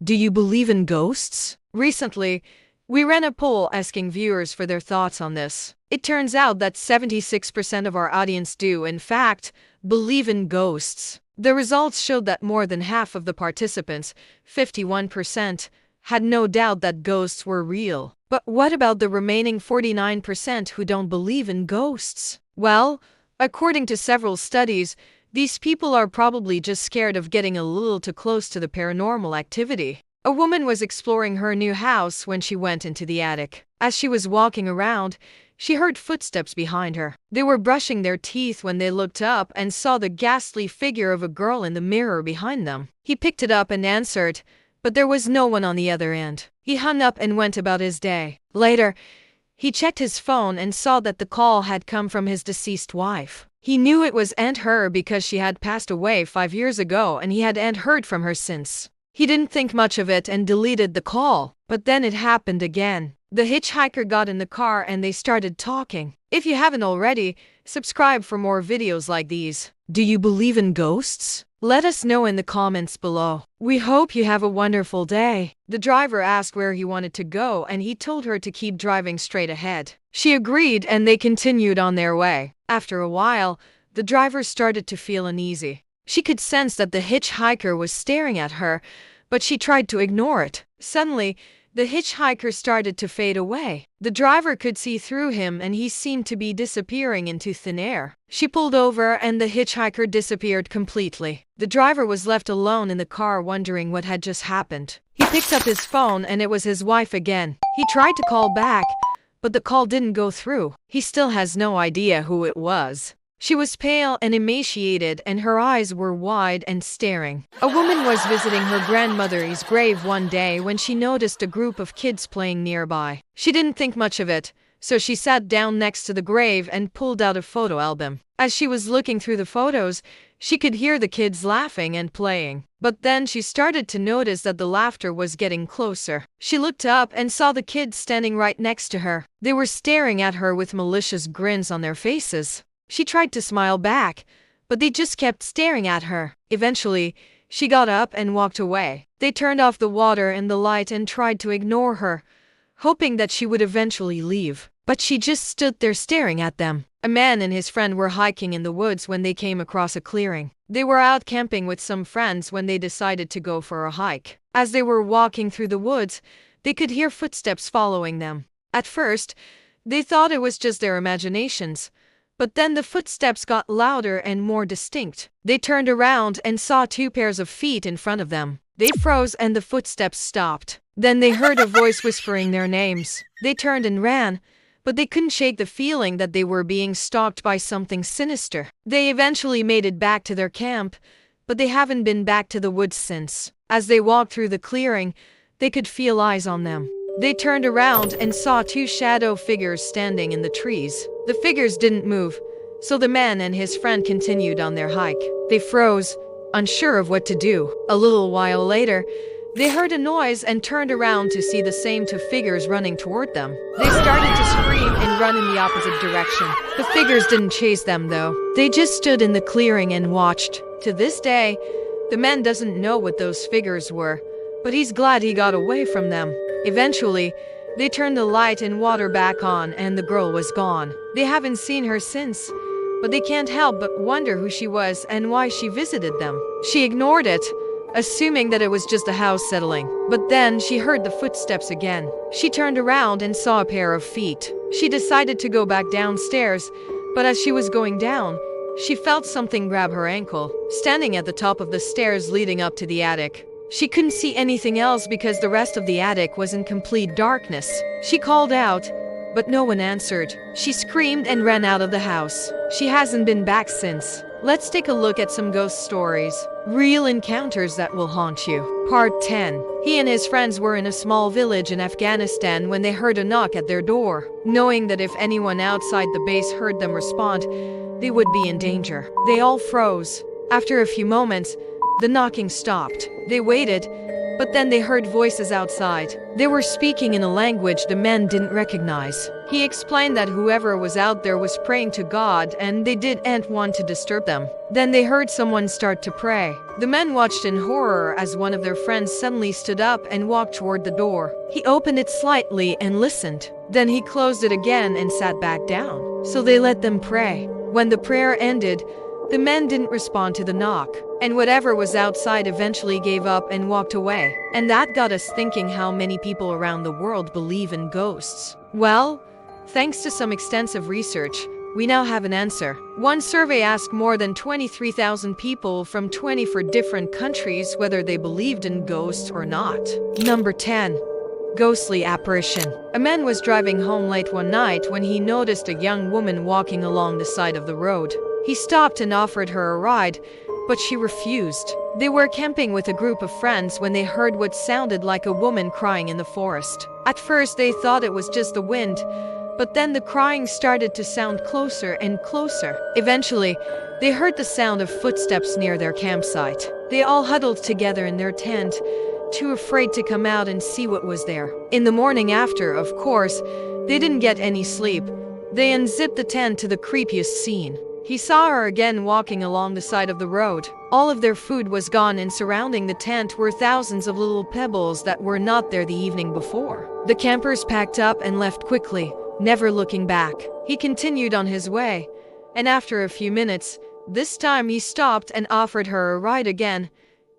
Do you believe in ghosts? Recently, we ran a poll asking viewers for their thoughts on this. It turns out that 76% of our audience do, in fact, believe in ghosts. The results showed that more than half of the participants, 51%, had no doubt that ghosts were real. But what about the remaining 49% who don't believe in ghosts? Well, according to several studies, these people are probably just scared of getting a little too close to the paranormal activity. A woman was exploring her new house when she went into the attic. As she was walking around, she heard footsteps behind her. They were brushing their teeth when they looked up and saw the ghastly figure of a girl in the mirror behind them. He picked it up and answered, but there was no one on the other end. He hung up and went about his day. Later, he checked his phone and saw that the call had come from his deceased wife. He knew it was Aunt Her because she had passed away 5 years ago and he hadn't heard from her since. He didn't think much of it and deleted the call. But then it happened again. The hitchhiker got in the car and they started talking. If you haven't already, subscribe for more videos like these. Do you believe in ghosts? Let us know in the comments below. We hope you have a wonderful day. The driver asked where he wanted to go and he told her to keep driving straight ahead. She agreed and they continued on their way. After a while, the driver started to feel uneasy. She could sense that the hitchhiker was staring at her, but she tried to ignore it. Suddenly, the hitchhiker started to fade away. The driver could see through him and he seemed to be disappearing into thin air. She pulled over and the hitchhiker disappeared completely. The driver was left alone in the car wondering what had just happened. He picked up his phone and it was his wife again. He tried to call back, but the call didn't go through. He still has no idea who it was. She was pale and emaciated and her eyes were wide and staring. A woman was visiting her grandmother's grave one day when she noticed a group of kids playing nearby. She didn't think much of it, so she sat down next to the grave and pulled out a photo album. As she was looking through the photos, she could hear the kids laughing and playing. But then she started to notice that the laughter was getting closer. She looked up and saw the kids standing right next to her. They were staring at her with malicious grins on their faces. She tried to smile back, but they just kept staring at her. Eventually, she got up and walked away. They turned off the water and the light and tried to ignore her, hoping that she would eventually leave. But she just stood there staring at them. A man and his friend were hiking in the woods when they came across a clearing. They were out camping with some friends when they decided to go for a hike. As they were walking through the woods, they could hear footsteps following them. At first, they thought it was just their imaginations. But then the footsteps got louder and more distinct. They turned around and saw 2 pairs of feet in front of them. They froze and the footsteps stopped. Then they heard a voice whispering their names. They turned and ran, but they couldn't shake the feeling that they were being stalked by something sinister. They eventually made it back to their camp, but they haven't been back to the woods since. As they walked through the clearing, they could feel eyes on them. They turned around and saw 2 shadow figures standing in the trees. The figures didn't move, so the man and his friend continued on their hike. They froze, unsure of what to do. A little while later, they heard a noise and turned around to see the same 2 figures running toward them. They started to scream and run in the opposite direction. The figures didn't chase them though. They just stood in the clearing and watched. To this day, the man doesn't know what those figures were, but he's glad he got away from them. Eventually, they turned the light and water back on and the girl was gone. They haven't seen her since, but they can't help but wonder who she was and why she visited them. She ignored it, assuming that it was just a house settling. But then she heard the footsteps again. She turned around and saw a pair of feet. She decided to go back downstairs, but as she was going down, she felt something grab her ankle, standing at the top of the stairs leading up to the attic. She couldn't see anything else because the rest of the attic was in complete darkness. She called out, but no one answered. She screamed and ran out of the house. She hasn't been back since. Let's take a look at some ghost stories. Real encounters that will haunt you. Part 10. He and his friends were in a small village in Afghanistan when they heard a knock at their door. Knowing that if anyone outside the base heard them respond, they would be in danger. They all froze. After a few moments, the knocking stopped. They waited, But then they heard voices outside. They were speaking in a language the men didn't recognize. He explained that whoever was out there was praying to God and they didn't want to disturb them. Then they heard someone start to pray. The men watched in horror as one of their friends suddenly stood up and walked toward the door. He opened it slightly and listened. Then he closed it again and sat back down. So they let them pray. When the prayer ended, the men didn't respond to the knock, and whatever was outside eventually gave up and walked away. And that got us thinking how many people around the world believe in ghosts. Well, thanks to some extensive research, we now have an answer. One survey asked more than 23,000 people from 24 different countries whether they believed in ghosts or not. Number 10. Ghostly apparition. A man was driving home late one night when he noticed a young woman walking along the side of the road. He stopped and offered her a ride, but she refused. They were camping with a group of friends when they heard what sounded like a woman crying in the forest. At first they thought it was just the wind, but then the crying started to sound closer and closer. Eventually, they heard the sound of footsteps near their campsite. They all huddled together in their tent, too afraid to come out and see what was there. In the morning after, of course, they didn't get any sleep. They unzipped the tent to the creepiest scene. He saw her again walking along the side of the road. All of their food was gone, and surrounding the tent were thousands of little pebbles that were not there the evening before. The campers packed up and left quickly, never looking back. He continued on his way, and after a few minutes, this time he stopped and offered her a ride again,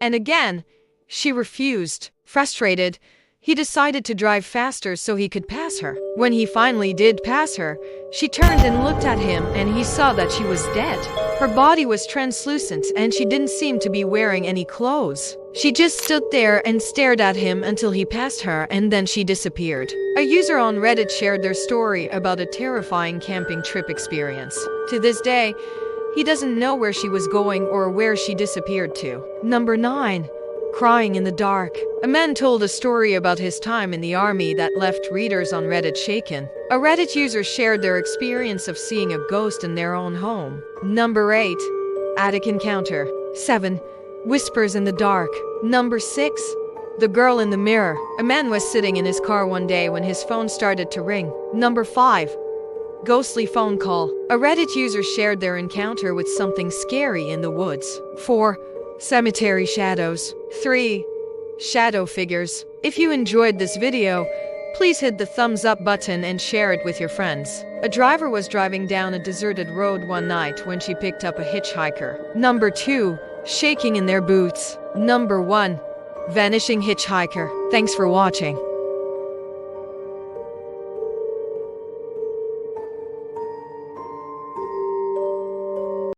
and again. She refused. Frustrated, he decided to drive faster so he could pass her. When he finally did pass her, she turned and looked at him, and he saw that she was dead. Her body was translucent and she didn't seem to be wearing any clothes. She just stood there and stared at him until he passed her, and then she disappeared. A user on Reddit shared their story about a terrifying camping trip experience. To this day, he doesn't know where she was going or where she disappeared to. Number 9. Crying in the dark. A man told a story about his time in the army that left readers on Reddit shaken. A Reddit user shared their experience of seeing a ghost in their own home. Number 8. Attic encounter. 7. Whispers in the dark. Number 6. The girl in the mirror. A man was sitting in his car one day when his phone started to ring. Number 5. Ghostly phone call. A Reddit user shared their encounter with something scary in the woods. 4. Cemetery shadows. 3. Shadow figures. If you enjoyed this video, please hit the thumbs up button and share it with your friends. A driver was driving down a deserted road one night when she picked up a hitchhiker. Number 2. Shaking in their boots. Number 1. Vanishing hitchhiker. Thanks for watching.